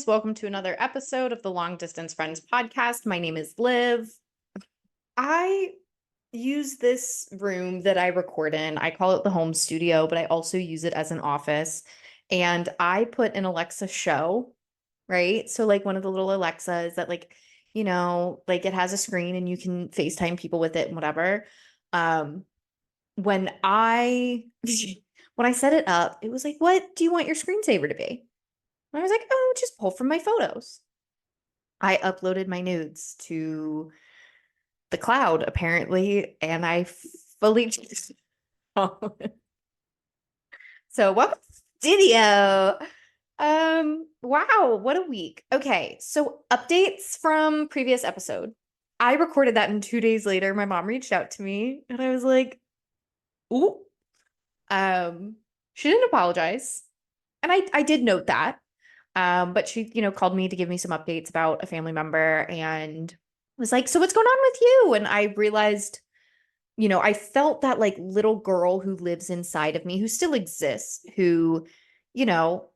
friends. Welcome to another episode of the Long Distance Friends podcast. My name is Liv. I use this room that I record in. I call it the home studio, but I also use it as an office. And I put an Alexa show, right? So, like one of the little Alexas that, like it has a screen and you can FaceTime people with it and whatever. Um, when I when I set it up, it was like, "What do you want your screensaver to be?" And I was like, oh, just pull from my photos. I uploaded my nudes to the cloud, apparently, and I fully. So, welcome to the studio. Wow, what a week. Okay, so updates from previous episode. I recorded that, and 2 days later, my mom reached out to me, and I was like, ooh. She didn't apologize. And I did note that. But she, called me to give me some updates about a family member and was like, "So what's going on with you?" And I realized, I felt that like little girl who lives inside of me, who still exists, who, you know,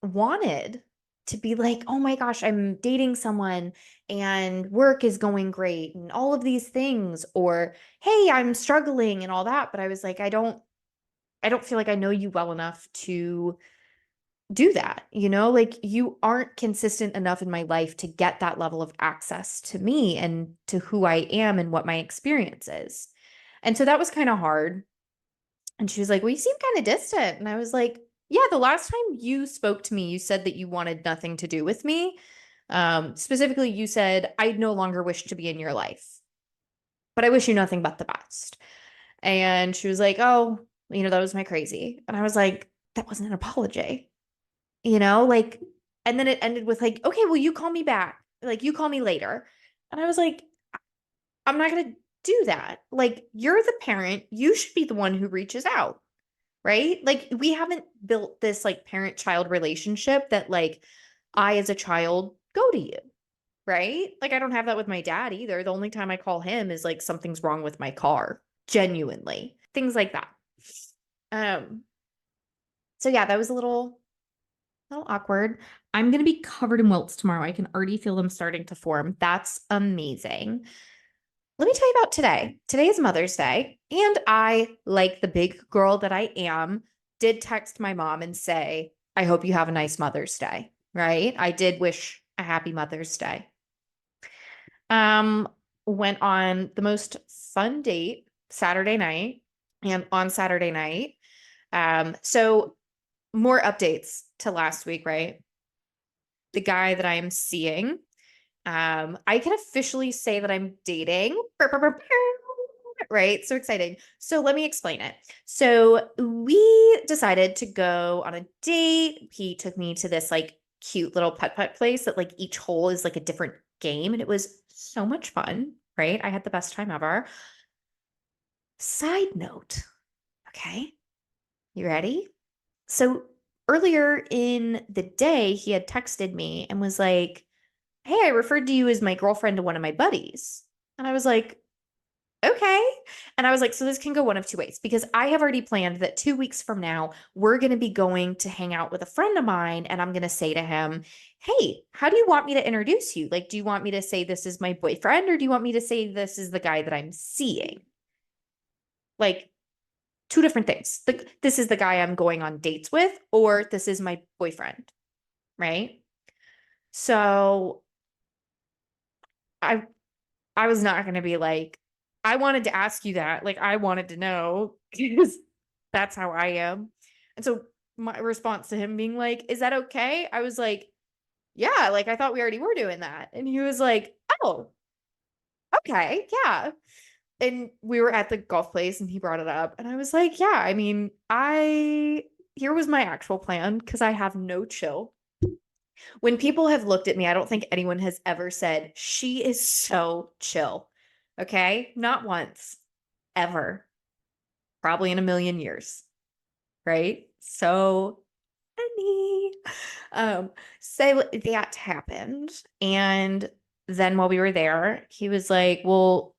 wanted to be like, "Oh my gosh, I'm dating someone and work is going great and all of these things," or, "Hey, I'm struggling," and all that. But I was like, I don't feel like I know you well enough to do that, like you aren't consistent enough in my life to get that level of access to me and to who I am and what my experience is. And so that was kind of hard. And she was like, "Well, you seem kind of distant." And I was like, "Yeah, the last time you spoke to me, you said that you wanted nothing to do with me. Specifically, you said, I no longer wish to be in your life, but I wish you nothing but the best." And she was like, "Oh, that was my crazy." And I was like, "That wasn't an apology." Like, and then it ended with like, "Okay, well, you call me back. Like, you call me later." And I was like, "I'm not going to do that. Like, you're the parent. You should be the one who reaches out, right? Like, we haven't built this like parent child relationship that like I, as a child, go to you, right? Like, I don't have that with my dad either. The only time I call him is like something's wrong with my car, genuinely, things like that." Um, so yeah, that was a little awkward. I'm going to be covered in welts tomorrow. I can already feel them starting to form. That's amazing. Let me tell you about today. Today is Mother's Day, and I, like the big girl that I am, did text my mom and say, "I hope you have a nice Mother's Day," right? I did wish a happy Mother's Day. Um, Went on the most fun date Saturday night, and on Saturday night, so more updates to last week, right? The guy that I am seeing. I can officially say that I'm dating. Right? So exciting. So let me explain it. So we decided to go on a date. He took me to this like cute little putt-putt place that like each hole is like a different game. And it was so much fun, right? I had the best time ever. Side note, okay? You ready? So earlier in the day, he had texted me and was like, "Hey, I referred to you as my girlfriend to one of my buddies." And I was like, "Okay." And I was like, "So this can go one of two ways because I have already planned that 2 weeks from now, we're going to be going to hang out with a friend of mine. And I'm going to say to him, 'Hey, how do you want me to introduce you? Like, do you want me to say this is my boyfriend or do you want me to say this is the guy that I'm seeing?' Like, two different things. This is the guy I'm going on dates with, or this is my boyfriend, right?" So I I was not going to be like, "I wanted to ask you that. Like, I wanted to know," because that's how I am. And so my response to him being like, "Is that okay?" I was like, "Yeah, like I thought we already were doing that." And he was like, "Oh, okay, yeah." And we were at the golf place and he brought it up. And I was like, "Yeah, I mean, here was my actual plan because I have no chill. When people have looked at me, I don't think anyone has ever said, 'She is so chill.' Okay? Not once, ever, probably in a million years, right? So funny. Um, so that happened. And then while we were there, he was like, well,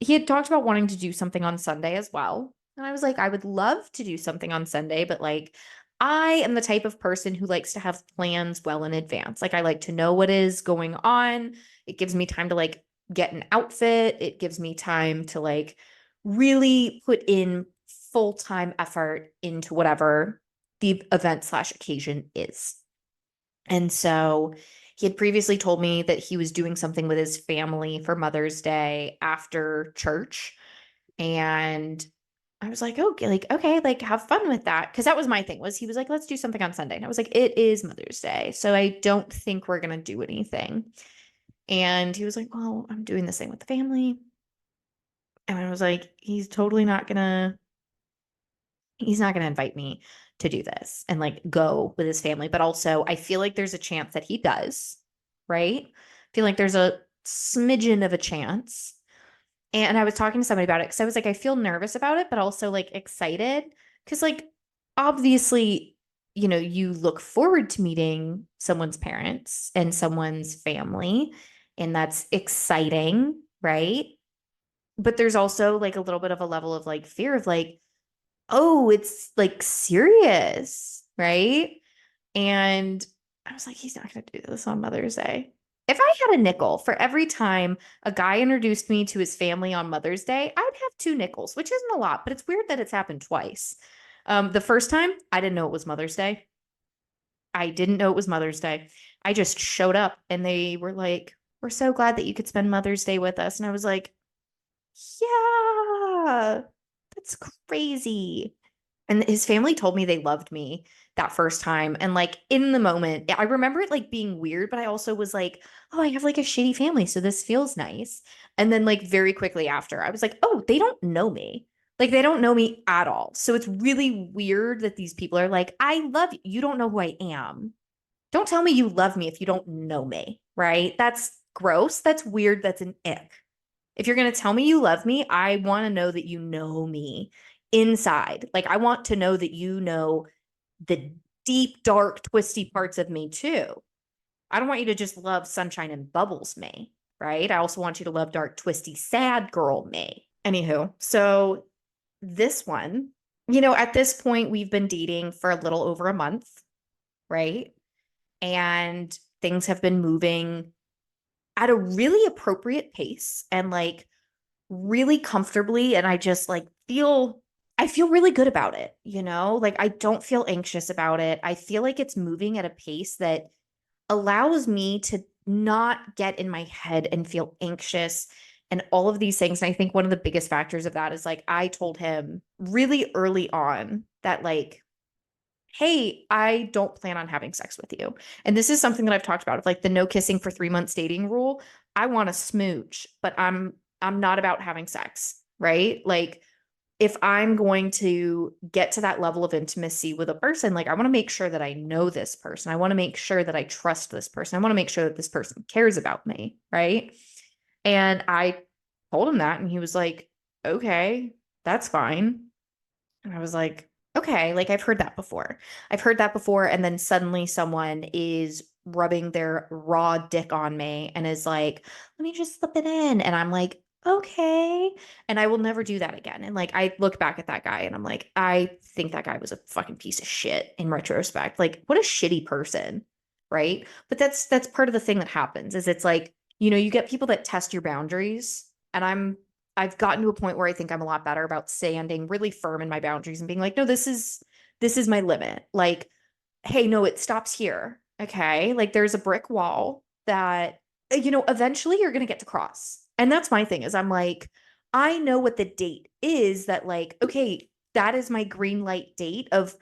he had talked about wanting to do something on Sunday as well. And I was like, "I would love to do something on Sunday, but like, I am the type of person who likes to have plans well in advance. Like I like to know what is going on. It gives me time to like get an outfit. It gives me time to like really put in full-time effort into whatever the event slash occasion is. And so he had previously told me that he was doing something with his family for Mother's Day after church. And I was like, okay, like have fun with that. Cause that was my thing was he was like, let's do something on Sunday. And I was like, it is Mother's Day. So I don't think we're gonna do anything. And he was like, well, I'm doing this thing with the family. And I was like, he's not gonna invite me to do this and like go with his family. But also I feel like there's a chance that he does, right? I feel like there's a smidgen of a chance. And I was talking to somebody about it because I was like, I feel nervous about it, but also like excited. Because, like, obviously, you look forward to meeting someone's parents and someone's family, and that's exciting, right? But there's also like a little bit of a level of like fear of like, oh, it's like serious, right? And I was like, he's not going to do this on Mother's Day. If I had a nickel for every time a guy introduced me to his family on Mother's Day, I'd have 2 nickels, which isn't a lot, but it's weird that it's happened twice. The first time, I didn't know it was Mother's Day. I didn't know it was Mother's Day. I just showed up and they were like, we're so glad that you could spend Mother's Day with us. And I was like, yeah, that's crazy. And his family told me they loved me that first time. And like in the moment, I remember it like being weird, but I also was like, oh, I have like a shitty family. So this feels nice. And then like very quickly after, I was like, oh, they don't know me. Like they don't know me at all. So it's really weird that these people are like, I love you. You don't know who I am. Don't tell me you love me if you don't know me, right? That's gross. That's weird. That's an ick. If you're going to tell me you love me, I want to know that you know me inside. Like, I want to know that you know the deep, dark, twisty parts of me too. I don't want you to just love sunshine and bubbles me, right? I also want you to love dark, twisty, sad girl me. Anywho, so this one, at this point, we've been dating for a little over a month, right? And things have been moving at a really appropriate pace and like really comfortably. And I just like I feel really good about it, Like I don't feel anxious about it. I feel like it's moving at a pace that allows me to not get in my head and feel anxious and all of these things. And I think one of the biggest factors of that is like I told him really early on that like, hey, I don't plan on having sex with you. And this is something that I've talked about of like the no kissing for 3 months dating rule. I want to smooch, but I'm not about having sex, right? Like if I'm going to get to that level of intimacy with a person, like I want to make sure that I know this person. I want to make sure that I trust this person. I want to make sure that this person cares about me, right? And I told him that and he was like, "Okay, that's fine." And I was like, okay, like I've heard that before. I've heard that before. And then suddenly someone is rubbing their raw dick on me and is like, let me just slip it in. And I'm like, okay. And I will never do that again. And like, I look back at that guy and I'm like, I think that guy was a fucking piece of shit in retrospect. Like, what a shitty person. Right. But that's part of the thing that happens is it's like, you get people that test your boundaries. And I've gotten to a point where I think I'm a lot better about standing really firm in my boundaries and being like, no, this is my limit. Like, hey, no, it stops here. Okay. Like there's a brick wall that, eventually you're gonna get to cross. And that's my thing is I'm like, I know what the date is that like, okay, that is my green light date of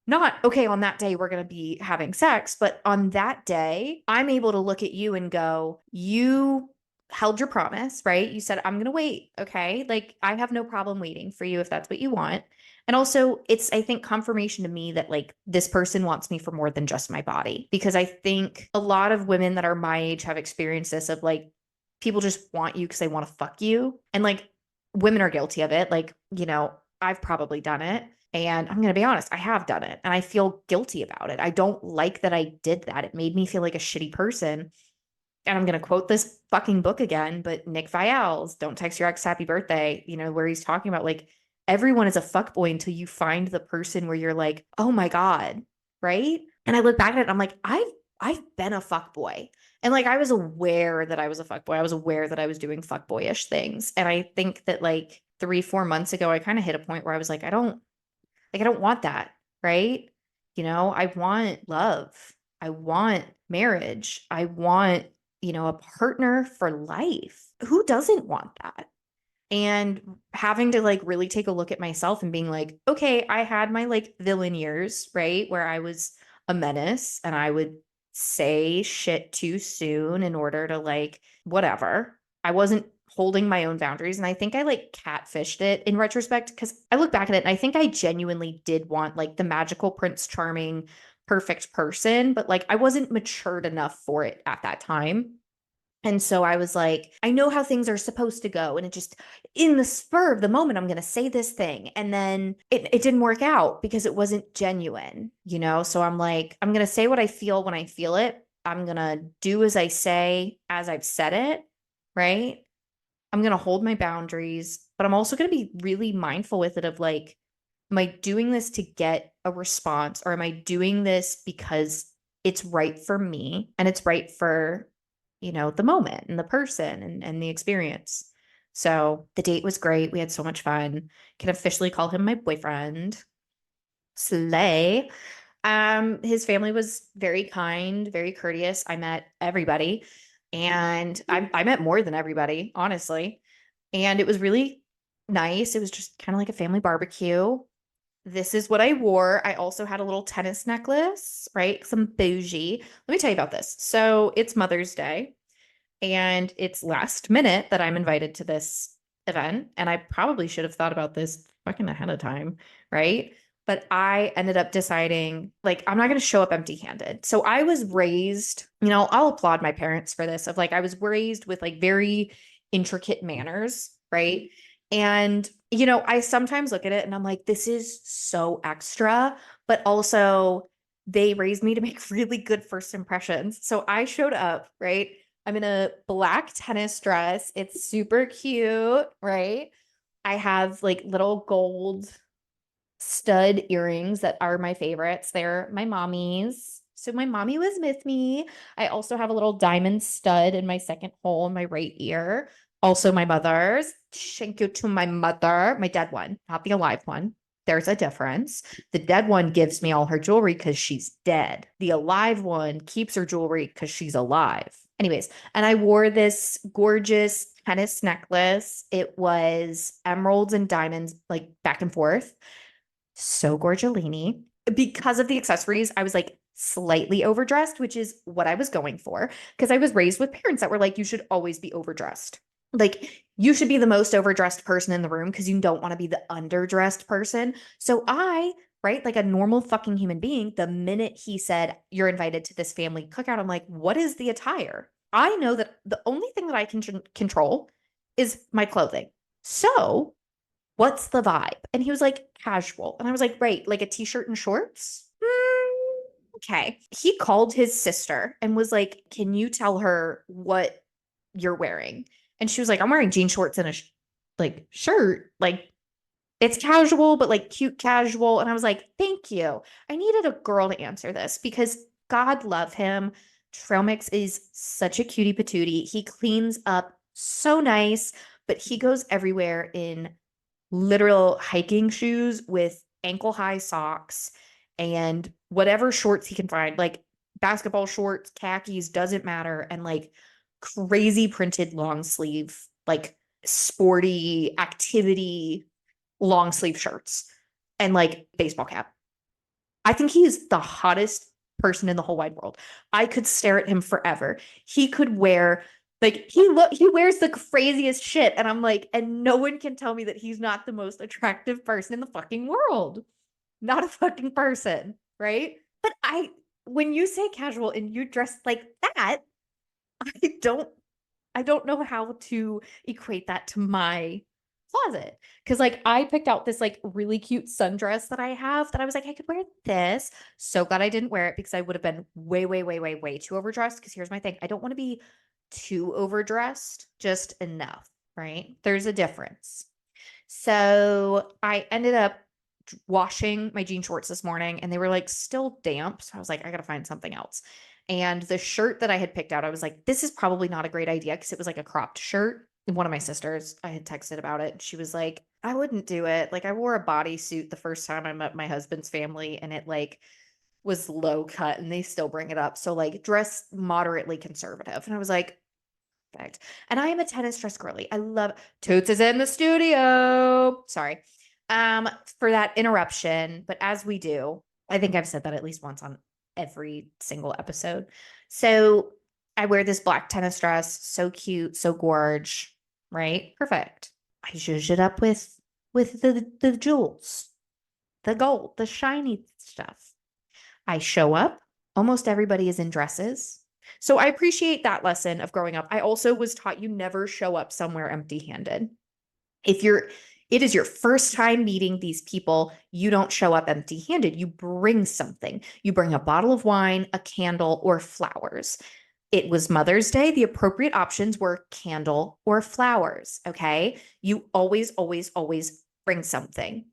not okay on that day we're going to be having sex, but on that day I'm able to look at you and go, you held your promise, right? You said I'm going to wait, okay? Like I have no problem waiting for you if that's what you want. And also it's I think confirmation to me that like this person wants me for more than just my body because I think a lot of women that are my age have experienced this of like people just want you because they want to fuck you and like women are guilty of it like I've probably done it. And I'm going to be honest, I have done it and I feel guilty about it. I don't like that I did that. It made me feel like a shitty person. And I'm going to quote this fucking book again, but Nick Viall's Don't Text Your Ex Happy Birthday, where he's talking about like everyone is a fuckboy until you find the person where you're like, oh my God, right? And I look back at it and I'm like, I've been a fuckboy. And like I was aware that I was a fuckboy. I was aware that I was doing fuckboyish things. And I think that like 3, 4 months ago, I kind of hit a point where I was like, I don't want that, right? I want love. I want marriage. I want, a partner for life. Who doesn't want that? And having to like really take a look at myself and being like, okay, I had my like villain years, right? Where I was a menace and I would say shit too soon in order to like whatever. I wasn't holding my own boundaries. And I think I like catfished it in retrospect because I look back at it and I think I genuinely did want like the magical Prince Charming, perfect person, but like I wasn't matured enough for it at that time. And so I was like, I know how things are supposed to go. And it just, in the spur of the moment, I'm going to say this thing. And then it didn't work out because it wasn't genuine. So I'm like, I'm going to say what I feel when I feel it. I'm going to do as I say, as I've said it. Right. I'm going to hold my boundaries, but I'm also going to be really mindful with it of like, am I doing this to get a response or am I doing this because it's right for me and it's right for, the moment and the person and the experience. So the date was great. We had so much fun. Can officially call him my boyfriend. Slay. His family was very kind, very courteous. I met everybody and I met more than everybody, honestly. And it was really nice. It was just kind of like a family barbecue. This is what I wore. I also had a little tennis necklace, right? Some bougie. Let me tell you about this. So it's Mother's Day and it's last minute that I'm invited to this event. And I probably should have thought about this fucking ahead of time, right? But I ended up deciding, like, I'm not going to show up empty handed. So I was raised, I'll applaud my parents for this, of like, I was raised with like very intricate manners, right? And, I sometimes look at it and I'm like, this is so extra, but also they raised me to make really good first impressions. So I showed up, right? I'm in a black tennis dress. It's super cute, right? I have like little gold stud earrings that are my favorites. They're my mommy's. So my mommy was with me. I also have a little diamond stud in my second hole in my right ear. Also my mother's. Thank you to my mother, my dead one, not the alive one. There's a difference. The dead one gives me all her jewelry because she's dead. The alive one keeps her jewelry because she's alive. Anyways, and I wore this gorgeous tennis necklace. It was emeralds and diamonds, like back and forth. So gorgolini. Because of the accessories, I was like slightly overdressed, which is what I was going for. Because I was raised with parents that were like, you should always be overdressed. Like, you should be the most overdressed person in the room because you don't want to be the underdressed person. So right, like a normal fucking human being, the minute he said, you're invited to this family cookout, I'm like, what is the attire? I know that the only thing that I can control is my clothing. So what's the vibe? And he was like, casual. And I was like, right, like a t-shirt and shorts? Okay. He called his sister and was like, can you tell her what you're wearing? And she was like, I'm wearing jean shorts and a like shirt. Like it's casual, but like cute casual. And I was like, thank you. I needed a girl to answer this because God love him. Trail Mix is such a cutie patootie. He cleans up so nice, but he goes everywhere in literal hiking shoes with ankle high socks and whatever shorts he can find, like basketball shorts, khakis, doesn't matter. And like crazy printed long sleeve, like sporty activity long sleeve shirts and like baseball cap. I think he is the hottest person in the whole wide world. I could stare at him forever. He could wear like he wears the craziest shit and I'm like and no one can tell me that he's not the most attractive person in the fucking world. Not a fucking person, right? But I when you say casual and you dress like that, I don't I don't know how to equate that to my closet. Cause like I picked out this like really cute sundress that I have that I was like, I could wear this. So glad I didn't wear it because I would have been way, way, way, way, way too overdressed. Cause here's my thing. I don't want to be too overdressed, just enough, right? There's a difference. So I ended up washing my jean shorts this morning and they were like still damp. So I was like, I gotta find something else. And the shirt that I had picked out, I was like, this is probably not a great idea because it was like a cropped shirt. And one of my sisters, I had texted about it. And she was like, I wouldn't do it. Like I wore a bodysuit the first time I met my husband's family and it like was low cut and they still bring it up. So like dress moderately conservative. And I was like, perfect. And I am a tennis dress girly. I love Toots is in the studio. Sorry. For that interruption, but as we do, I think I've said that at least once on every single episode. So I wear this black tennis dress, so cute, so gorge, right? Perfect. I zhuzh it up with the jewels, the gold, the shiny stuff. I show up. Almost everybody is in dresses. So I appreciate that lesson of growing up. I also was taught you never show up somewhere empty-handed. If it is your first time meeting these people, you don't show up empty-handed. You bring something. You bring a bottle of wine, a candle, or flowers. It was Mother's Day. The appropriate options were candle or flowers. Okay. You always, always, always bring something.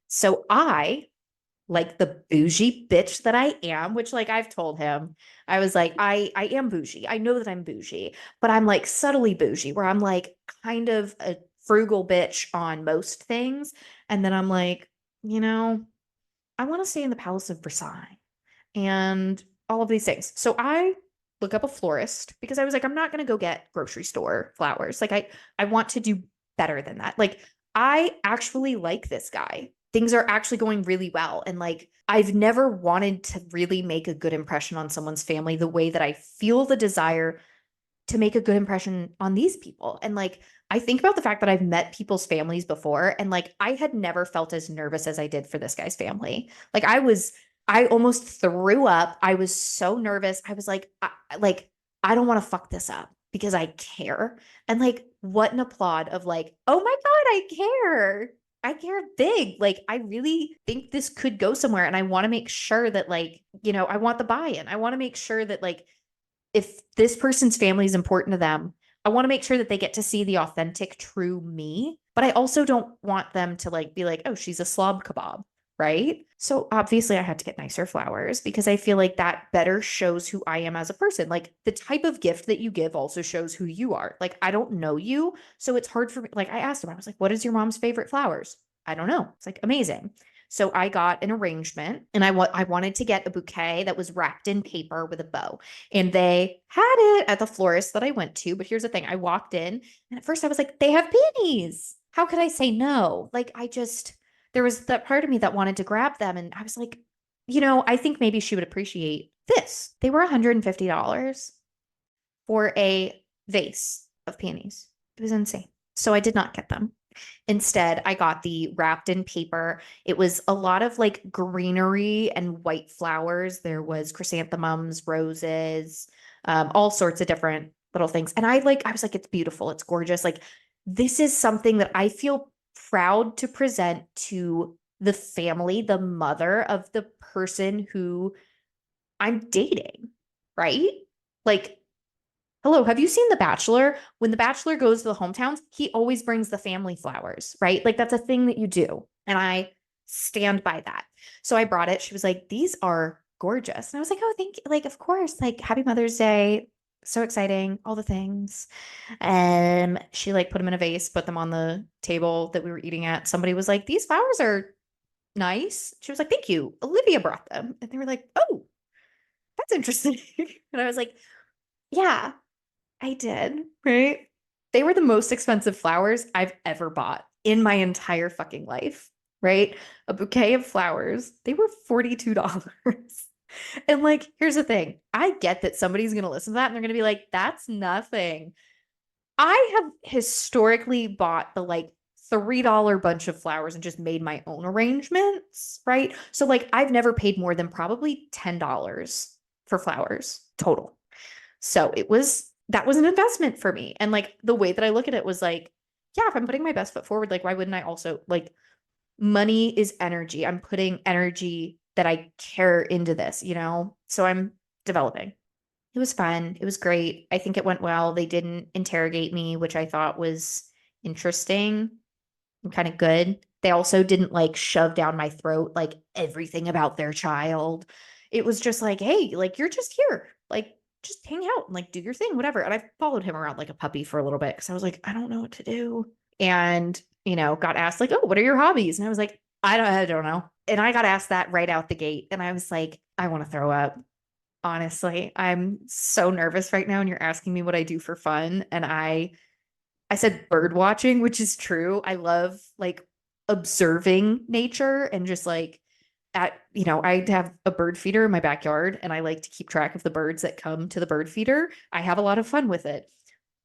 So I like the bougie bitch that I am, which like I've told him, I was like, I am bougie. I know that I'm bougie, but I'm like subtly bougie where I'm like kind of a frugal bitch on most things. And then I'm like, you know, I want to stay in the Palace of Versailles and all of these things. So I look up a florist because I was like, I'm not going to go get grocery store flowers. Like I want to do better than that. Like I actually like this guy. Things are actually going really well. And like I've never wanted to really make a good impression on someone's family the way that I feel the desire to make a good impression on these people. And like, I think about the fact that I've met people's families before and like I had never felt as nervous as I did for this guy's family. Like I almost threw up. I was so nervous. I was like, I don't want to fuck this up because I care. And like, what an applaud of like, oh my God, I care. I care big. Like, I really think this could go somewhere. And I want to make sure that, like, I want the buy in. I want to make sure that, like, if this person's family is important to them, I want to make sure that they get to see the authentic, true me. But I also don't want them to like be like, oh, she's a slob kebab, right? So obviously I had to get nicer flowers because I feel like that better shows who I am as a person. Like the type of gift that you give also shows who you are. Like I don't know you, so it's hard for me. Like I asked him, I was like, what is your mom's favorite flowers? I don't know. It's like amazing. So I got an arrangement and I wanted to get a bouquet that was wrapped in paper with a bow. And they had it at the florist that I went to. But here's the thing, I walked in and at first I was like, they have peonies. How could I say no? Like, there was that part of me that wanted to grab them. And I was like, I think maybe she would appreciate this. They were $150 for a vase of peonies. It was insane. So I did not get them. Instead, I got the wrapped in paper. It was a lot of like greenery and white flowers. There was chrysanthemums, roses, all sorts of different little things. And I was like, it's beautiful. It's gorgeous. Like, this is something that I feel proud to present to the family, the mother of the person who I'm dating, right? Like, hello, have you seen The Bachelor? When The Bachelor goes to the hometowns, he always brings the family flowers, right? Like that's a thing that you do. And I stand by that. So I brought it. She was like, these are gorgeous. And I was like, oh, thank you. Like, of course, like happy Mother's Day. So exciting, all the things. And she like put them in a vase, put them on the table that we were eating at. Somebody was like, these flowers are nice. She was like, thank you. Olivia brought them. And they were like, oh, that's interesting. And I was like, yeah, I did, right? They were the most expensive flowers I've ever bought in my entire fucking life, right? A bouquet of flowers, they were $42. And like, here's the thing. I get that somebody's going to listen to that and they're going to be like, that's nothing. I have historically bought the like $3 bunch of flowers and just made my own arrangements, right? So like I've never paid more than probably $10 for flowers total. So that was an investment for me. And like the way that I look at it was like, yeah, if I'm putting my best foot forward, like why wouldn't I also like money is energy. I'm putting energy that I care into this. So I'm developing. It was fun. It was great. I think it went well. They didn't interrogate me, which I thought was interesting. kind of good. They also didn't like shove down my throat like everything about their child. It was just like, hey, like you're just here. Like just hang out and like do your thing, whatever. And I followed him around like a puppy for a little bit because I was like, I don't know what to do. And, got asked like, oh, what are your hobbies? And I was like, I don't know. And I got asked that right out the gate. And I was like, I want to throw up. Honestly, I'm so nervous right now. And you're asking me what I do for fun. And I said bird watching, which is true. I love like observing nature and just like I have a bird feeder in my backyard and I like to keep track of the birds that come to the bird feeder. I have a lot of fun with it.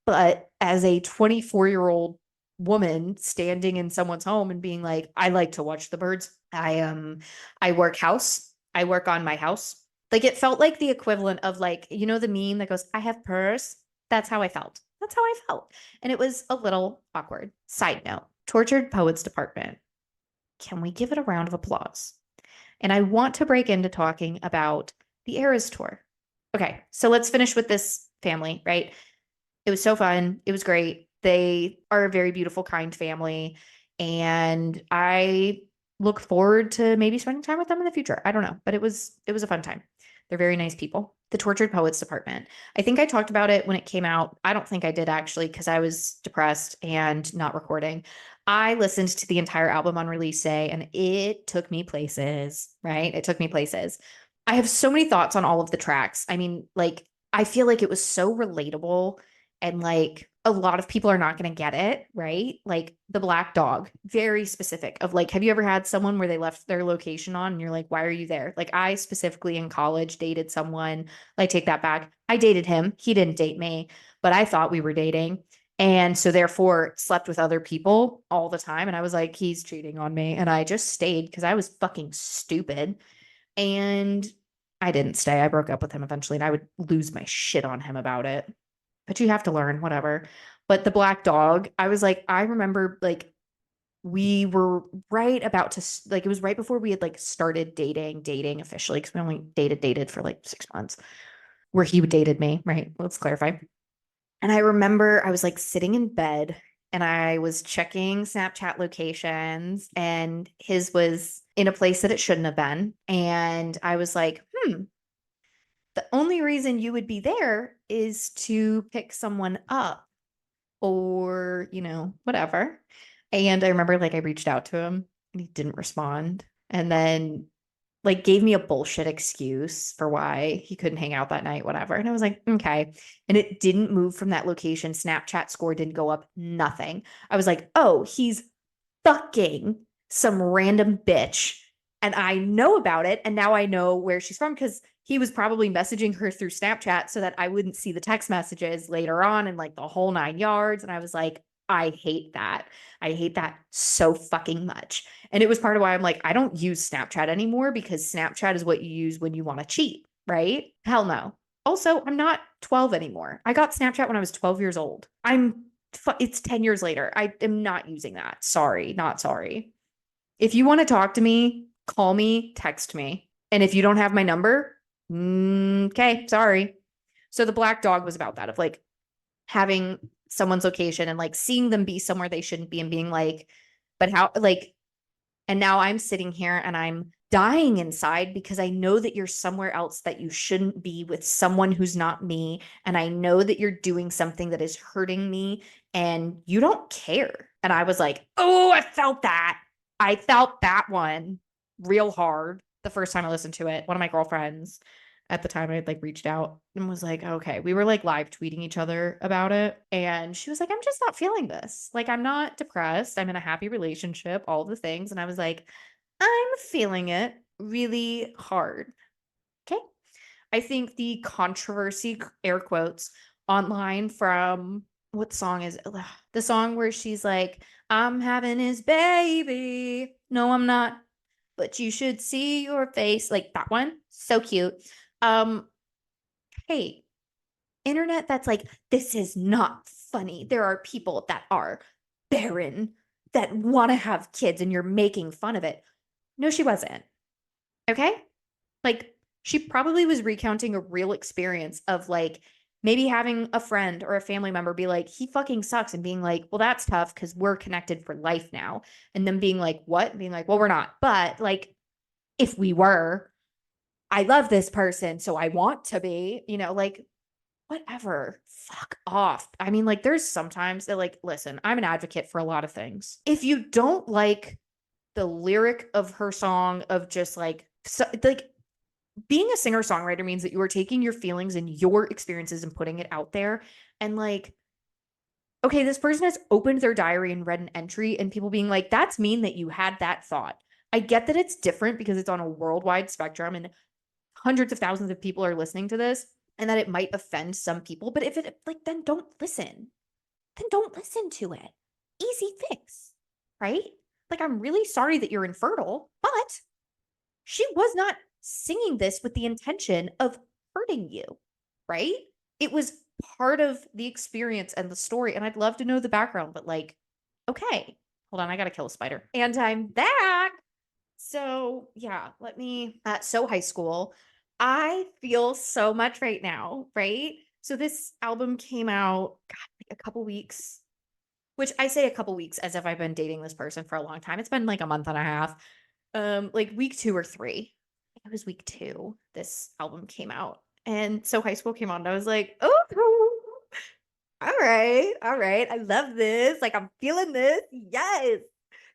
But as a 24-year-old woman standing in someone's home and being like, I like to watch the birds. I work house. I work on my house. Like it felt like the equivalent of like, the meme that goes, I have purse. That's how I felt. That's how I felt. And it was a little awkward. Side note, Tortured Poets Department. Can we give it a round of applause? And I want to break into talking about the Eras Tour. Okay, so let's finish with this family, right? It was so fun. It was great. They are a very beautiful, kind family. And I look forward to maybe spending time with them in the future. I don't know, but it was a fun time. They're very nice people. The Tortured Poets Department. I think I talked about it when it came out. I don't think I did actually because I was depressed and not recording. I listened to the entire album on release day and it took me places, right? It took me places. I have so many thoughts on all of the tracks. I mean, like, I feel like it was so relatable and like a lot of people are not going to get it, right? Like the black dog, very specific of like, have you ever had someone where they left their location on and you're like, why are you there? Like I specifically in college dated someone, like take that back. I dated him. He didn't date me, but I thought we were dating. And so therefore slept with other people all the time. And I was like, he's cheating on me. And I just stayed because I was fucking stupid. And I didn't stay. I broke up with him eventually and I would lose my shit on him about it, but you have to learn, whatever. But the black dog, I was like, I remember like we were right about to like it was right before we had like started dating officially because we only dated for like 6 months where he dated me, right? Let's clarify. And I remember I was like sitting in bed and I was checking Snapchat locations and his was in a place that it shouldn't have been. And I was like, the only reason you would be there is to pick someone up or, whatever. And I remember like I reached out to him and he didn't respond. And then like gave me a bullshit excuse for why he couldn't hang out that night, whatever. And I was like, okay. And it didn't move from that location. Snapchat score didn't go up, nothing. I was like, oh, he's fucking some random bitch. And I know about it. And now I know where she's from because he was probably messaging her through Snapchat so that I wouldn't see the text messages later on and like the whole 9 yards. And I was like, I hate that. I hate that so fucking much. And it was part of why I'm like, I don't use Snapchat anymore because Snapchat is what you use when you want to cheat, right? Hell no. Also, I'm not 12 anymore. I got Snapchat when I was 12 years old. It's 10 years later. I am not using that. Sorry, not sorry. If you want to talk to me, call me, text me. And if you don't have my number, okay, sorry. So the black dog was about that of like having someone's location and like seeing them be somewhere they shouldn't be and being like, but how, like, and now I'm sitting here and I'm dying inside because I know that you're somewhere else that you shouldn't be with someone who's not me. And I know that you're doing something that is hurting me and you don't care. And I was like, oh, I felt that. I felt that one real hard the first time I listened to it. One of my girlfriends at the time I had like reached out and was like, okay, we were like live tweeting each other about it. And she was like, I'm just not feeling this. Like, I'm not depressed. I'm in a happy relationship, all the things. And I was like, I'm feeling it really hard. Okay. I think the controversy, air quotes, online from what song is it? The song where she's like, I'm having his baby. No, I'm not, but you should see your face. Like that one. So cute. Um, hey, internet that's like, this is not funny. There are people that are barren that want to have kids and you're making fun of it. No, she wasn't. Okay. Like, she probably was recounting a real experience of like Maybe having a friend or a family member be like, he fucking sucks, and being like, well, that's tough because we're connected for life now. And then being like, what? And being like, well, we're not. But like, if we were, I love this person, so I want to be, like, whatever. Fuck off. I mean, like, there's sometimes that, like, listen, I'm an advocate for a lot of things. If you don't like the lyric of her song, of just like being a singer songwriter means that you are taking your feelings and your experiences and putting it out there. And like, okay, this person has opened their diary and read an entry, and people being like, that's mean that you had that thought. I get that it's different because it's on a worldwide spectrum and hundreds of thousands of people are listening to this, and that it might offend some people. But if it, like, then don't listen. Then don't listen to it. Easy fix, right? Like, I'm really sorry that you're infertile, but she was not singing this with the intention of hurting you, right? It was part of the experience and the story. And I'd love to know the background, but like, okay, hold on, I gotta kill a spider. And I'm back. So yeah, so high school. I feel so much right now, right? So this album came out, God, like a couple weeks, which I say a couple weeks as if I've been dating this person for a long time. It's been like a month and a half. Like week 2 or 3. It was week 2. This album came out. And so high school came on, and I was like, oh, all right, all right. I love this. Like, I'm feeling this. Yes.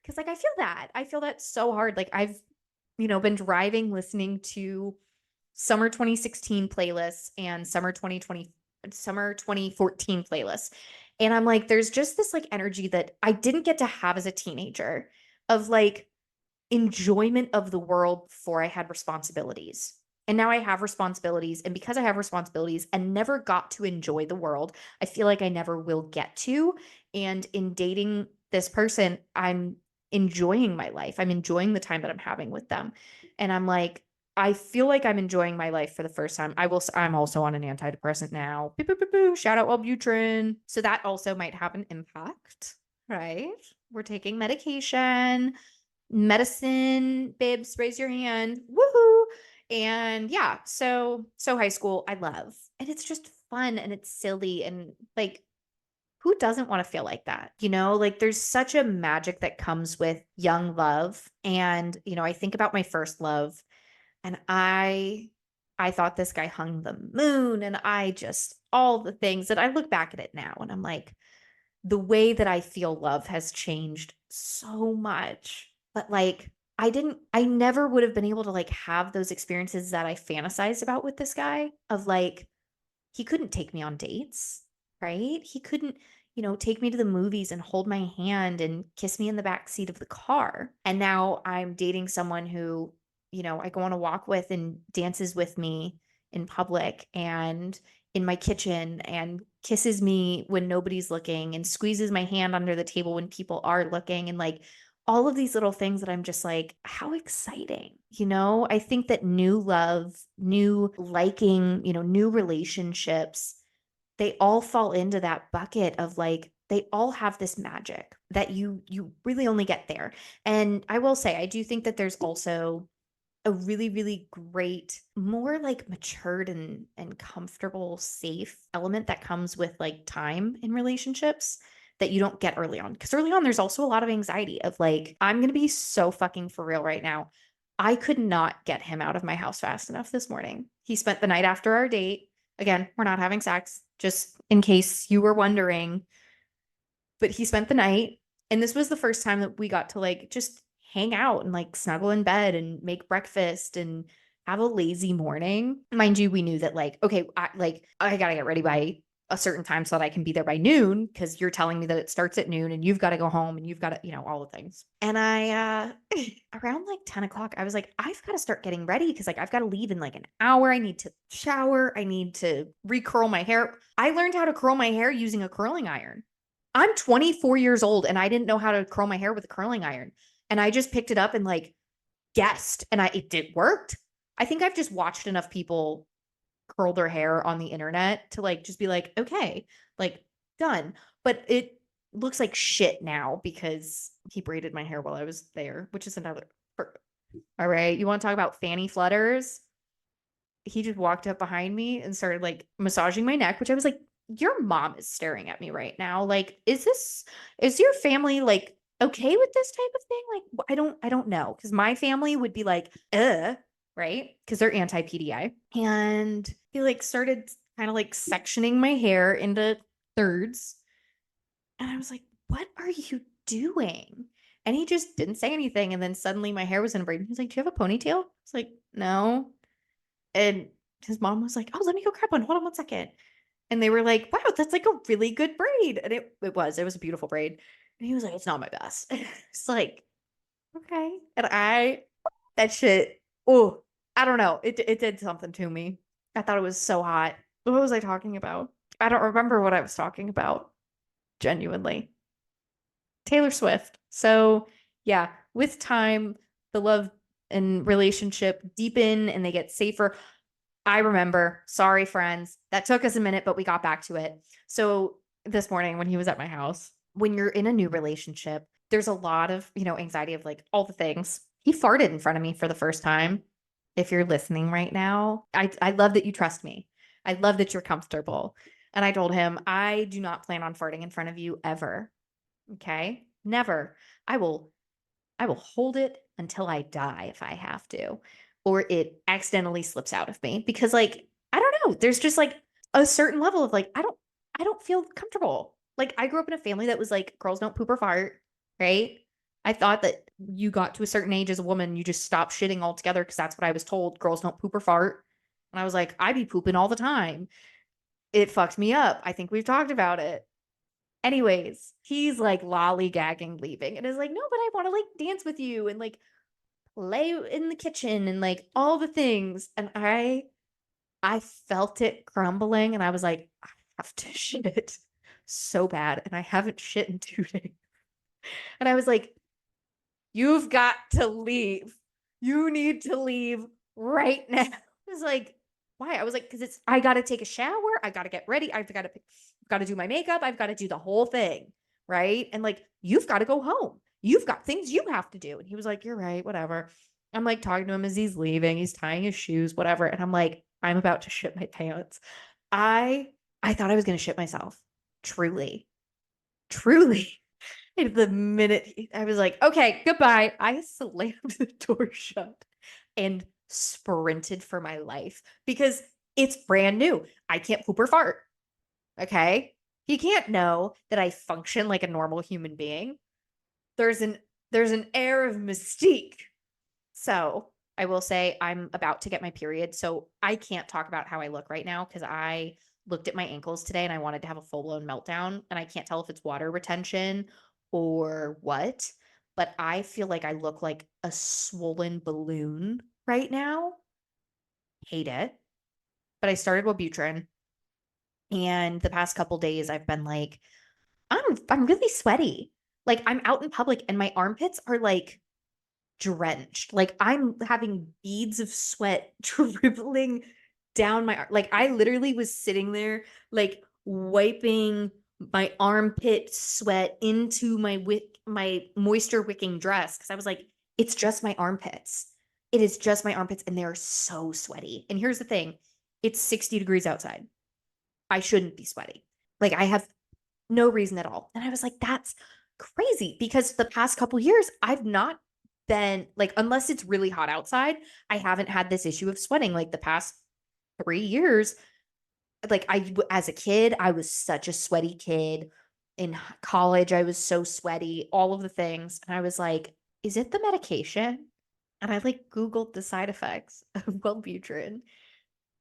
Cause like I feel that so hard. Like I've, been driving listening to summer 2016 playlists and summer 2014 playlists. And I'm like, there's just this like energy that I didn't get to have as a teenager, of like enjoyment of the world before I had responsibilities. And now I have responsibilities. And because I have responsibilities and never got to enjoy the world, I feel like I never will get to. And in dating this person, I'm enjoying my life. I'm enjoying the time that I'm having with them. And I'm like, I feel like I'm enjoying my life for the first time. I'm also on an antidepressant now. Boo, boo, boo, boo. Shout out Wellbutrin. So that also might have an impact, right? We're taking medication. Medicine babes, raise your hand. Woohoo. And yeah, so high school I love, and it's just fun and it's silly, and like, who doesn't want to feel like that, like there's such a magic that comes with young love. And I think about my first love, and I thought this guy hung the moon, and I just, all the things that I look back at it now and I'm like, the way that I feel love has changed so much. But like, I never would have been able to like have those experiences that I fantasized about with this guy, of like, he couldn't take me on dates, right? He couldn't, take me to the movies and hold my hand and kiss me in the back seat of the car. And now I'm dating someone who, I go on a walk with and dances with me in public and in my kitchen, and kisses me when nobody's looking, and squeezes my hand under the table when people are looking, and like all of these little things that I'm just like, how exciting. I think that new love, new liking, new relationships, they all fall into that bucket of like, they all have this magic that you really only get there. And I will say, I do think that there's also a really, really great, more like matured and comfortable, safe element that comes with like time in relationships that you don't get early on. Because early on, there's also a lot of anxiety of like, I'm going to be so fucking for real right now. I could not get him out of my house fast enough this morning. He spent the night after our date. Again, we're not having sex, just in case you were wondering, but he spent the night. And this was the first time that we got to like just hang out and like snuggle in bed and make breakfast and have a lazy morning. Mind you, we knew that like, okay, I gotta get ready by a certain time so that I can be there by noon, because you're telling me that it starts at noon and you've got to go home and you've got to, all the things. And I around like 10 o'clock, I was like, I've got to start getting ready, because like I've got to leave in like an hour. I need to shower. I need to recurl my hair. I learned how to curl my hair using a curling iron. I'm 24 years old and I didn't know how to curl my hair with a curling iron. And I just picked it up and like guessed, and it did worked. I think I've just watched enough people curl their hair on the internet to like just be like, okay, like done. But it looks like shit now because he braided my hair while I was there, which is another. All right. You want to talk about fanny flutters? he just walked up behind me and started like massaging my neck, which I was like, your mom is staring at me right now. Like, is your family like okay with this type of thing? Like, I don't know. Cause my family would be like, right? Cause they're anti PDI. And he like started kind of like sectioning my hair into thirds. And I was like, what are you doing? And he just didn't say anything. And then suddenly my hair was in a braid. He was like, do you have a ponytail? I was like, no. And his mom was like, oh, let me go grab one. Hold on 1 second. And they were like, wow, that's like a really good braid. And it was a beautiful braid. And he was like, it's not my best. It's like, okay. And that shit, oh, I don't know. It did something to me. I thought it was so hot. What was I talking about? I don't remember what I was talking about, genuinely. Taylor Swift. So, yeah, with time, the love and relationship deepen and they get safer. I remember, sorry, friends, that took us a minute, but we got back to it. So, this morning when he was at my house, when you're in a new relationship, there's a lot of, anxiety of like all the things. He farted in front of me for the first time. If you're listening right now, I love that you trust me. I love that you're comfortable. And I told him, I do not plan on farting in front of you ever. Okay. Never. I will I will hold it until I die if I have to, or it accidentally slips out of me because like I don't know, there's just like a certain level of like I don't feel comfortable. Like I grew up in a family that was like girls don't poop or fart, right? I thought that you got to a certain age as a woman, you just stop shitting altogether because that's what I was told. Girls don't poop or fart. And I was like, I be pooping all the time. It fucked me up. I think we've talked about it. Anyways, he's like lollygagging leaving and is like, no, but I want to like dance with you and like play in the kitchen and like all the things. And I felt it crumbling and I was like, I have to shit so bad. And I haven't shit in 2 days. And I was like, you've got to leave. You need to leave right now. I was like, why? I was like, because I got to take a shower. I got to get ready. Got to do my makeup. I've got to do the whole thing. Right. And like, you've got to go home. You've got things you have to do. And he was like, you're right. Whatever. I'm like talking to him as he's leaving. He's tying his shoes, whatever. And I'm like, I'm about to shit my pants. I, I thought I was going to shit myself. Truly, truly. And the minute I was like, okay, goodbye, I slammed the door shut and sprinted for my life because it's brand new. I can't poop or fart. Okay. He can't know that I function like a normal human being. There's an there's an air of mystique. So I will say I'm about to get my period. So I can't talk about how I look right now because I looked at my ankles today and I wanted to have a full blown meltdown. And I can't tell if it's water retention or what, but I feel like I look like a swollen balloon right now. Hate it. But I started Wellbutrin and the past couple days I've been like, I'm really sweaty. Like I'm out in public and my armpits are like drenched. Like I'm having beads of sweat dribbling down my like I literally was sitting there like wiping my armpit sweat into my moisture wicking dress because I was like, it's just my armpits. It is just my armpits and they're so sweaty. And here's the thing, it's 60 degrees outside. I shouldn't be sweaty. Like I have no reason at all. And I was like, that's crazy because the past couple years, I've not been like, unless it's really hot outside, I haven't had this issue of sweating. Like the past 3 years, like as a kid, I was such a sweaty kid. In college, I was so sweaty, all of the things. And I was like, is it the medication? And I like Googled the side effects of Wellbutrin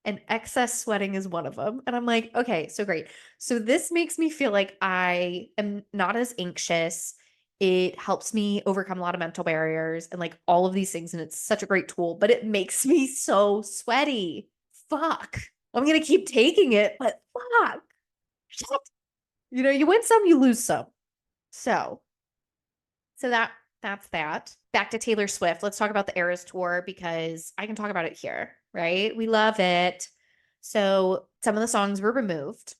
and excess sweating is one of them. And I'm like, okay, so great. So this makes me feel like I am not as anxious. It helps me overcome a lot of mental barriers and like all of these things. And it's such a great tool, but it makes me so sweaty. Fuck. I'm going to keep taking it, but fuck. Shit. You win some, you lose some. So, so that's that. Back to Taylor Swift. Let's talk about the Eras tour because I can talk about it here, right? We love it. So some of the songs were removed.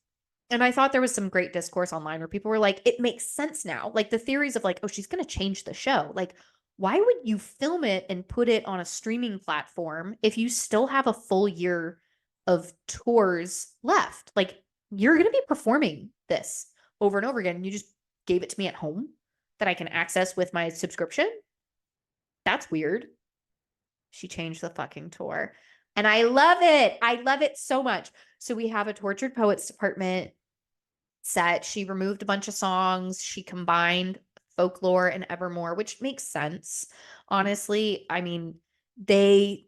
And I thought there was some great discourse online where people were like, it makes sense now. Like the theories of like, oh, she's going to change the show. Like, why would you film it and put it on a streaming platform if you still have a full year of tours left? Like, you're going to be performing this over and over again. And you just gave it to me at home that I can access with my subscription. That's weird. She changed the fucking tour. And I love it. I love it so much. So we have a Tortured Poets department set. She removed a bunch of songs. She combined Folklore and Evermore, which makes sense. Honestly, I mean, they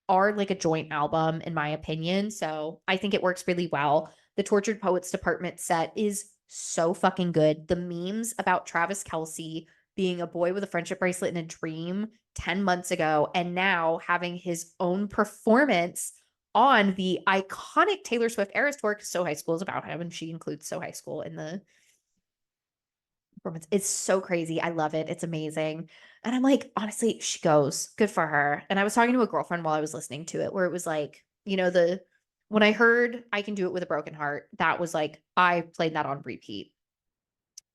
are like a joint album, in my opinion. So I think it works really well. The Tortured Poets department set is so fucking good. The memes about Travis Kelce being a boy with a friendship bracelet and a dream 10 months ago, and now having his own performance on the iconic Taylor Swift Eras tour, because So High School is about him, and she includes So High School in the performance. It's so crazy. I love it. It's amazing. And I'm like, honestly, she goes, good for her. And I was talking to a girlfriend while I was listening to it, where it was like, when I heard I Can Do It With a Broken Heart, that was like, I played that on repeat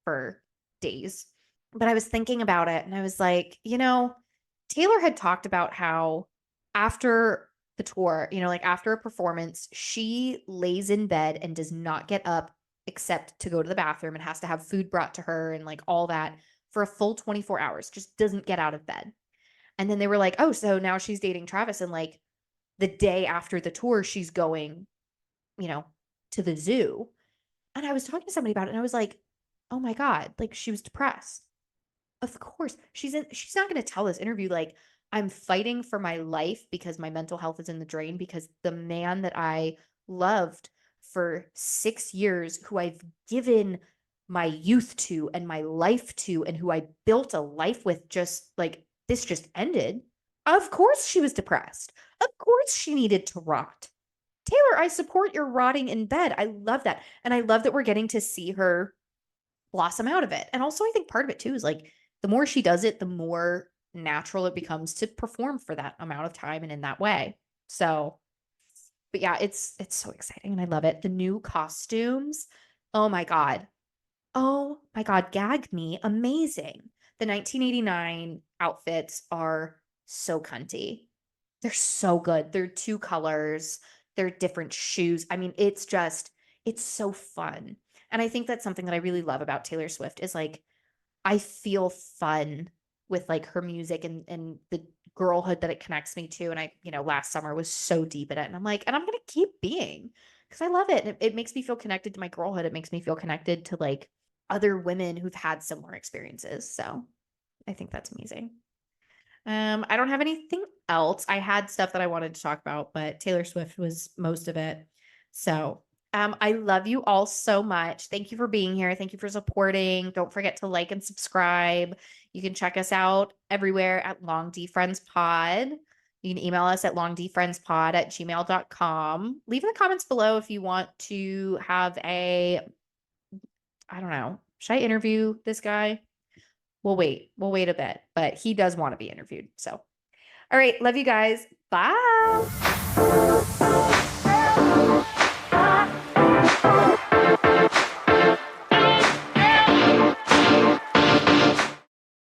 for days. But I was thinking about it and I was like, Taylor had talked about how after the tour, like after a performance, she lays in bed and does not get up except to go to the bathroom and has to have food brought to her and like all that for a full 24 hours, just doesn't get out of bed. And then they were like, oh, so now she's dating Travis. And like the day after the tour, she's going, you know, to the zoo. And I was talking to somebody about it and I was like, oh my God, like she was depressed. Of course. She's not going to tell this interview like I'm fighting for my life because my mental health is in the drain because the man that I loved for 6 years, who I've given my youth to and my life to and who I built a life with, just like this just ended. Of course she was depressed. Of course she needed to rot. Taylor, I support your rotting in bed. I love that. And I love that we're getting to see her blossom out of it. And also, I think part of it too is like the more she does it, the more natural it becomes to perform for that amount of time and in that way. So, but yeah, it's so exciting and I love it. The new costumes, oh my God. Oh my God, gag me. Amazing. The 1989 outfits are so cunty. They're so good. They're two colors, they're different shoes. I mean, it's so fun. And I think that's something that I really love about Taylor Swift is like I feel fun with like her music and the girlhood that it connects me to. And I, last summer was so deep in it. And I'm like, and I'm gonna keep being because I love it. And it makes me feel connected to my girlhood. It makes me feel connected to like other women who've had similar experiences. So I think that's amazing. I don't have anything else. I had stuff that I wanted to talk about, but Taylor Swift was most of it. So, I love you all so much. Thank you for being here. Thank you for supporting. Don't forget to like and subscribe. You can check us out everywhere at Long D Friends Pod. You can email us at longdfriendspod@gmail.com. Leave in the comments below if you want to have I don't know, should I interview this guy? We'll wait. We'll wait a bit, but he does want to be interviewed. So, all right. Love you guys. Bye.